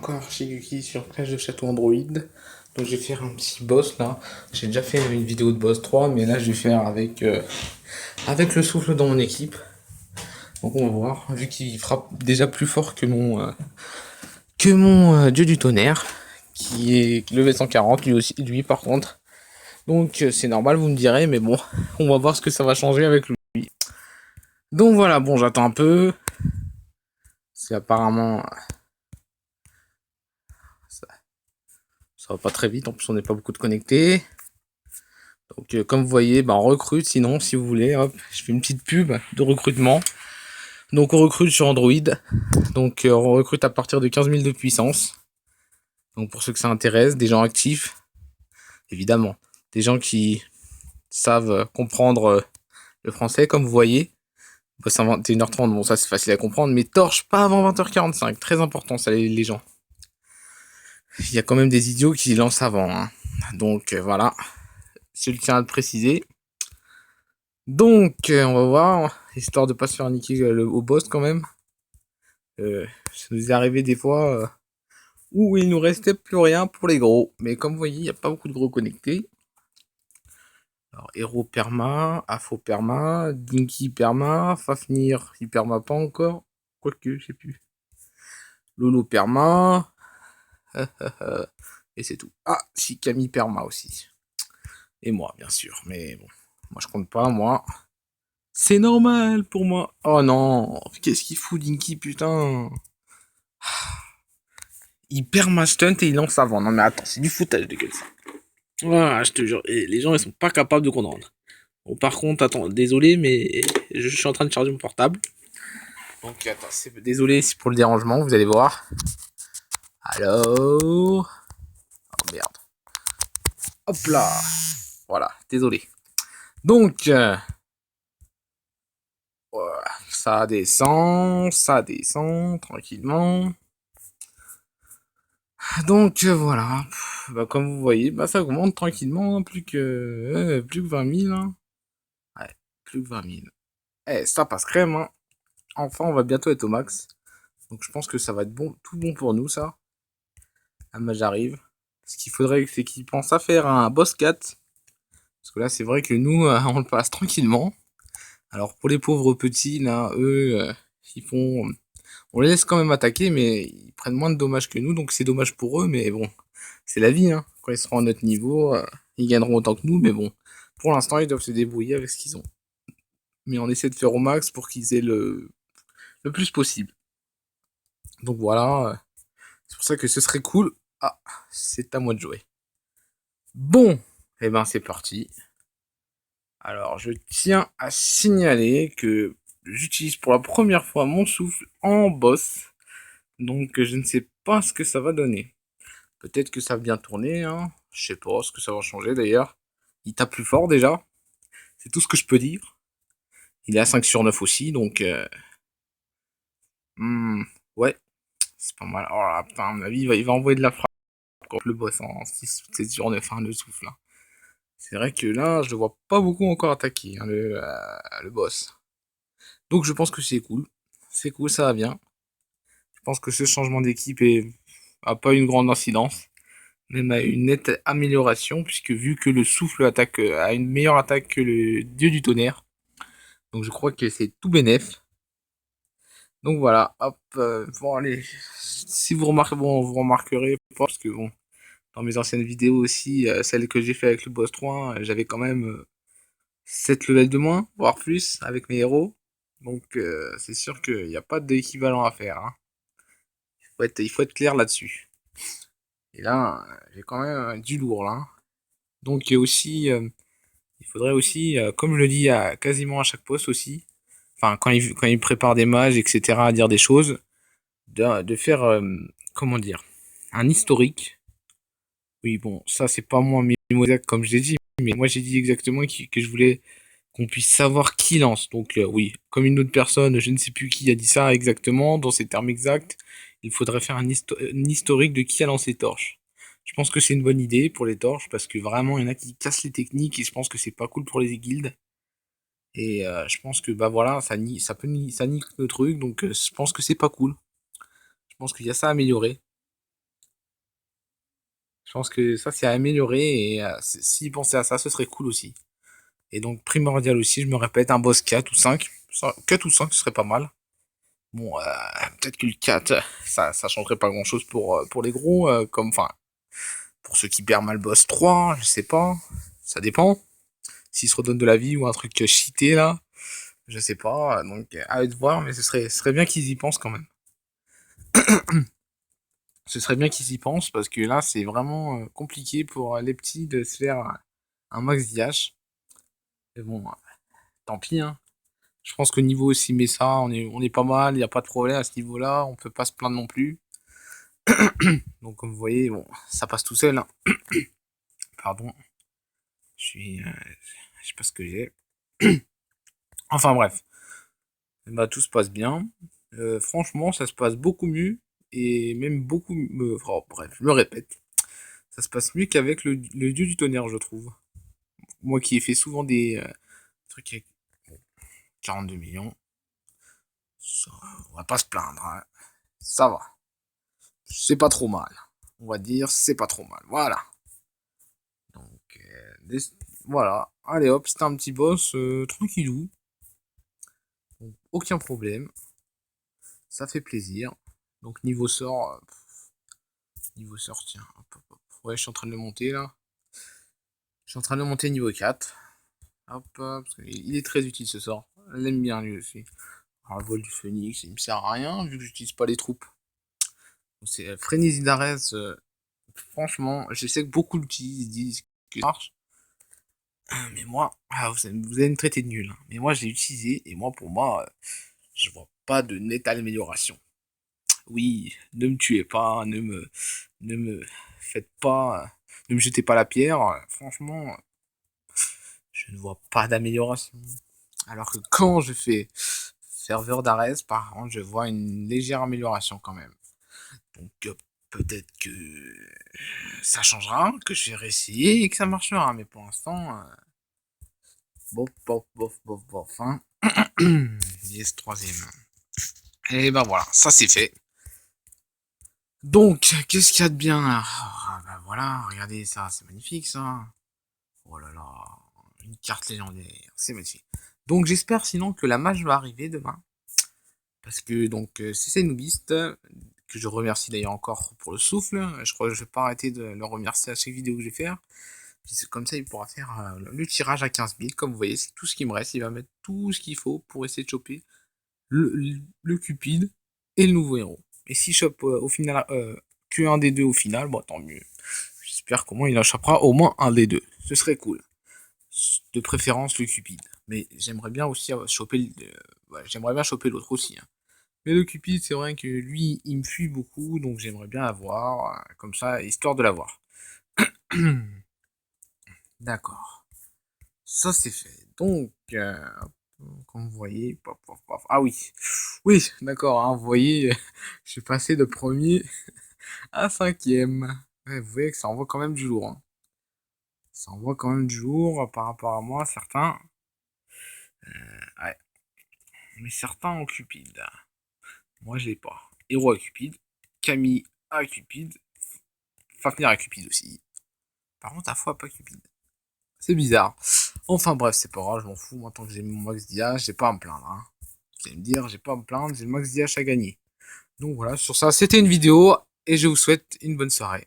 Encore chez Yuki sur Clash de Château Android. Donc je vais faire un petit boss là. J'ai déjà fait une vidéo de boss 3, mais là je vais faire avec le souffle dans mon équipe. Donc on va voir, vu qu'il frappe déjà plus fort que mon dieu du tonnerre, qui est level 140 lui aussi, lui par contre. Donc c'est normal, vous me direz, mais bon, on va voir ce que ça va changer avec lui. Donc voilà, bon, j'attends un peu. C'est apparemment ça va pas très vite, en plus on n'est pas beaucoup de connectés. Donc comme vous voyez, bah, on recrute, sinon si vous voulez, hop, je fais une petite pub de recrutement. Donc on recrute sur Android, donc on recrute à partir de 15 000 de puissance. Donc pour ceux que ça intéresse, des gens actifs, évidemment, des gens qui savent comprendre le français, comme vous voyez. C'est à 21h30, bon ça c'est facile à comprendre, mais torche pas avant 20h45, très important ça les gens. Il y a quand même des idiots qui lancent avant, hein. Donc voilà, je tiens à le préciser. Donc, on va voir, histoire de pas se faire niquer au boss quand même. Ça nous est arrivé des fois où il nous restait plus rien pour les gros. Mais comme vous voyez, il n'y a pas beaucoup de gros connectés. Alors, Hero perma, Afo perma, Dinky perma, Fafnir, il perma pas encore. Quoique, je sais plus. Lolo perma. Et c'est tout. Ah, si, Camille perma aussi. Et moi, bien sûr. Mais bon, moi je compte pas, moi. C'est normal pour moi. Oh non, qu'est-ce qu'il fout Dinky, putain. Il perd ma stunt et il lance avant. Non mais attends, c'est du foutage de gueule ça. Voilà, je te jure. Et les gens ils sont pas capables de comprendre. Bon par contre, attends, désolé mais je suis en train de charger mon portable. Donc attends, désolé pour le dérangement, vous allez voir. Alors... Oh merde. Hop là. Voilà, désolé. Donc... voilà, ça descend tranquillement. Donc voilà, bah, comme vous voyez, bah, ça augmente tranquillement, hein, plus que 20 000. Hein. Ouais, plus que 20 000. Eh, ça passe crème, hein. Enfin, on va bientôt être au max. Donc je pense que ça va être bon, tout bon pour nous, ça. Ah, bah, j'arrive. Ce qu'il faudrait, c'est qu'ils pensent à faire un boss 4. Parce que là, c'est vrai que nous, on le passe tranquillement. Alors pour les pauvres petits, là, eux, ils font... On les laisse quand même attaquer, mais ils prennent moins de dommages que nous, donc c'est dommage pour eux, mais bon, c'est la vie, hein. Quand ils seront à notre niveau, ils gagneront autant que nous, mais bon, pour l'instant, ils doivent se débrouiller avec ce qu'ils ont. Mais on essaie de faire au max pour qu'ils aient le plus possible. Donc voilà, c'est pour ça que ce serait cool. Ah, c'est à moi de jouer. Bon, et ben c'est parti. Alors, je tiens à signaler que j'utilise pour la première fois mon souffle en boss, donc je ne sais pas ce que ça va donner. Peut-être que ça va bien tourner, hein. Je sais pas ce que ça va changer d'ailleurs. Il tape plus fort déjà. C'est tout ce que je peux dire. Il est à 5 sur 9 aussi, donc... ouais, c'est pas mal. Oh là, putain, à mon avis, il va envoyer de la frappe contre le boss en 6, 7 sur 9, hein, le souffle. Hein. C'est vrai que là, je le vois pas beaucoup encore attaquer, hein, le boss. Donc je pense que c'est cool. C'est cool, ça va bien. Je pense que ce changement d'équipe a pas une grande incidence. Même à une nette amélioration, puisque vu que le souffle attaque a une meilleure attaque que le dieu du tonnerre, donc je crois que c'est tout bénef. Donc voilà, hop, bon allez, si vous remarquez, bon, vous remarquerez pas, parce que bon, dans mes anciennes vidéos aussi, celles que j'ai fait avec le boss 3, j'avais quand même 7 levels de moins, voire plus, avec mes héros. Donc c'est sûr qu'il n'y a pas d'équivalent à faire. Hein. Il faut être clair là-dessus. Et là, j'ai quand même du lourd là. Donc aussi, il faudrait aussi, comme je le dis à quasiment à chaque poste aussi, enfin quand il prépare des mages, etc., à dire des choses, de faire, comment dire, un historique. Oui, bon, ça c'est pas moi mes mots exacts comme je l'ai dit, mais moi j'ai dit exactement que je voulais qu'on puisse savoir qui lance. Donc oui, comme une autre personne, je ne sais plus qui a dit ça exactement, dans ces termes exacts, il faudrait faire un historique de qui a lancé torche. Je pense que c'est une bonne idée pour les torches, parce que vraiment, il y en a qui cassent les techniques, et je pense que c'est pas cool pour les guildes. Et je pense que bah voilà, ça nique le truc, donc je pense que c'est pas cool. Je pense qu'il y a ça à améliorer. Je pense que ça, c'est à améliorer, et s'ils pensaient à ça, ce serait cool aussi. Et donc, primordial aussi, je me répète, un boss 4 ou 5. 4 ou 5, ce serait pas mal. Bon, peut-être que le 4, ça changerait pas grand-chose pour les gros, enfin, pour ceux qui perdent mal boss 3, je sais pas. Ça dépend. S'ils se redonnent de la vie ou un truc cheaté, là, je sais pas. Donc, à eux de voir, mais ce serait bien qu'ils y pensent quand même. Ce serait bien qu'ils y pensent, parce que là, c'est vraiment compliqué pour les petits de se faire un max d'IH. Mais bon, tant pis, hein. Je pense qu'au niveau aussi Messa, on est pas mal, il n'y a pas de problème à ce niveau-là, on peut pas se plaindre non plus. Donc comme vous voyez, bon, ça passe tout seul, hein. Pardon, je sais pas ce que j'ai. Enfin bref, bah tout se passe bien. Franchement, ça se passe beaucoup mieux, et même beaucoup mieux. Oh, bref, je me répète, ça se passe mieux qu'avec le dieu du tonnerre, je trouve. Moi qui ai fait souvent des trucs avec 42 millions, ça, on va pas se plaindre, hein. Ça va. C'est pas trop mal. On va dire, c'est pas trop mal. Voilà. Donc, voilà. Allez hop, c'était un petit boss tranquillou. Donc, aucun problème. Ça fait plaisir. Donc, niveau sort, tiens. Hop, hop, hop. Ouais, je suis en train de le monter là. Je suis en train de le monter niveau 4. Hop, hop. Parce il est très utile ce sort. Je l'aime bien lui aussi. Alors, le vol du phoenix, il me sert à rien vu que j'utilise pas les troupes. C'est Frénésie d'Arès. Franchement, je sais que beaucoup l'utilisent, ils disent que ça marche. Mais moi, vous allez me traiter de nul, hein. Mais moi, je l'ai utilisé, et moi, pour moi, je vois pas de nette amélioration. Oui, ne me tuez pas, ne me faites pas, ne me jetez pas la pierre. Franchement, je ne vois pas d'amélioration. Alors que quand je fais serveur d'Ares, par contre, je vois une légère amélioration quand même. Donc, peut-être que ça changera, que je vais réessayer et que ça marchera. Mais pour l'instant, bof, bof, bof, bof, bof, hein. Yes, troisième. Et ben voilà, ça c'est fait. Donc, qu'est-ce qu'il y a de bien là? Ah, bah voilà, regardez ça, c'est magnifique ça. Oh là là, une carte légendaire, c'est magnifique. Donc j'espère sinon que la match va arriver demain. Parce que donc c'est Noobist, que je remercie d'ailleurs encore pour le souffle. Je crois que je vais pas arrêter de le remercier à chaque vidéo que je vais faire. Puis comme ça, il pourra faire le tirage à 15 000. Comme vous voyez, c'est tout ce qui me reste. Il va mettre tout ce qu'il faut pour essayer de choper le Cupide et le nouveau héros. Et s'il chope au final que un des deux au final, bon tant mieux. J'espère qu'au moins il en chopera au moins un des deux. Ce serait cool. De préférence le Cupide. Mais j'aimerais bien aussi choper j'aimerais bien choper l'autre aussi, hein. Mais le Cupide, c'est vrai que lui, il me fuit beaucoup, donc j'aimerais bien l'avoir, comme ça, histoire de l'avoir. D'accord. Ça, c'est fait. Donc, comme vous voyez, paf, paf, paf. Ah oui, oui, d'accord, hein, vous voyez, je suis passé de premier à cinquième. Ouais, vous voyez que ça envoie quand même du lourd, hein. Ça envoie quand même du lourd par rapport à moi, certains. Ouais, mais certains ont Cupide. Moi, je l'ai pas. Héros à Cupide, Camille à Cupide, Fafnir à Cupide aussi. Par contre, à fois pas Cupide. C'est bizarre. Enfin bref, c'est pas grave, je m'en fous. Moi, tant que j'ai mon max d'IH, j'ai pas à me plaindre, hein. Vous allez me dire, j'ai pas à me plaindre, j'ai le max d'IH à gagner. Donc voilà, sur ça, c'était une vidéo et je vous souhaite une bonne soirée.